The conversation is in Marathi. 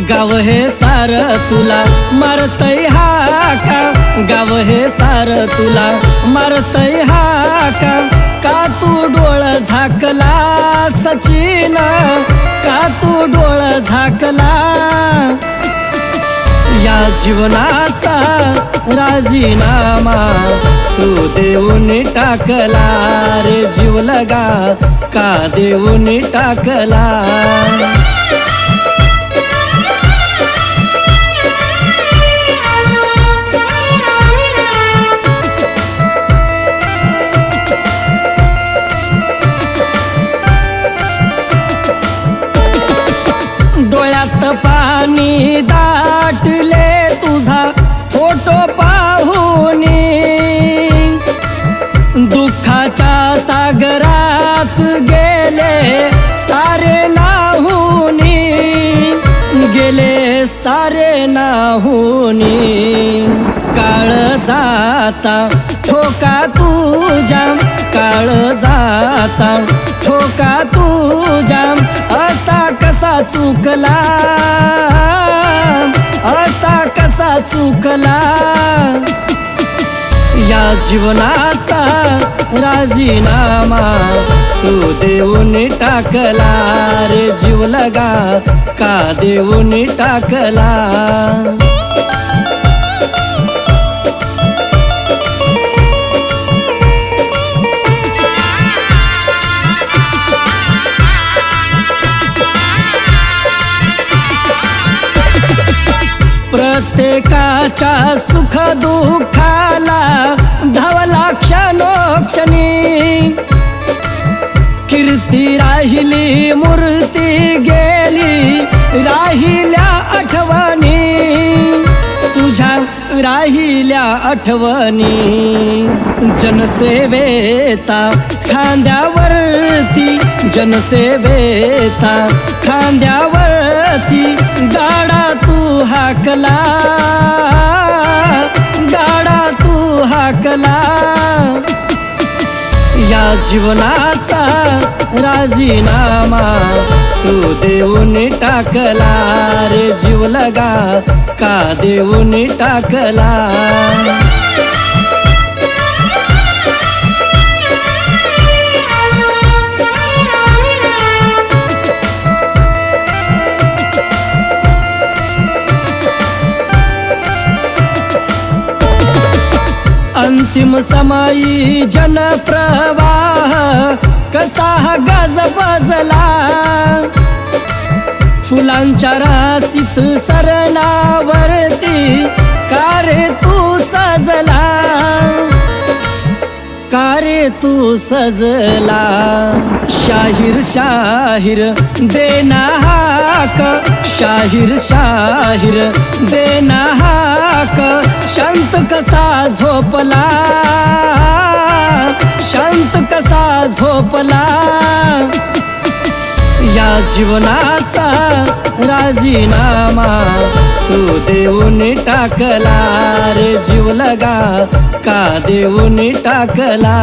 गाव हे सार तुला मारतय हाका, गाव हे सार तुला मारतय हाका। का तू डोळ झाकला सचिन, का तू डोळ झाकला। या जीवनाचा राजीनामा तू देऊन टाकला रे, जीव लगा का देऊन टाकला। डोळ्यात पाणी दाटले तुझा फोटो पाहुनी, दुःखाच्या सागरात गेले सारे नाहुनी, गेले सारे नाहुनी। काळजाचा ठोका तुझ्या, काळजाचा ठोका तुझ्या, असा कसा चुकला, असा कसा चुकला। या जीवनाचा राजीनामा तू देऊन टाकला रे, जीव लगा का देऊन टाकला। प्रत्येकाच्या सुख दुःखाला धावला क्षणोक्षणी, कीर्ती राहिली मूर्ती गेली राहिल्या आठवणी, तुझ्या राहिल्या आठवणी। जनसेवेचा खांद्यावरती, जनसेवेचा खांद्यावरती गाडा तू हाकला, गाडा तू हाकला। या जीवनाचा राजीनामा तू देऊन टाकला रे, जीव लगा का देऊन टाकला। अंतिम समयी जनप्रवाह कसा गज बजला, फुलांच्या राशीत सरणावरती का रे तू सजला, का रे तू सजला। शाहीर शाहीर देना हाक, शाहीर शाहीर देना हाक, शांत कसा झोपला, शांत कसा झोपला। या जीवनाचा राजीनामा तू देऊन टाकला रे, जीव लगा का देऊन टाकला।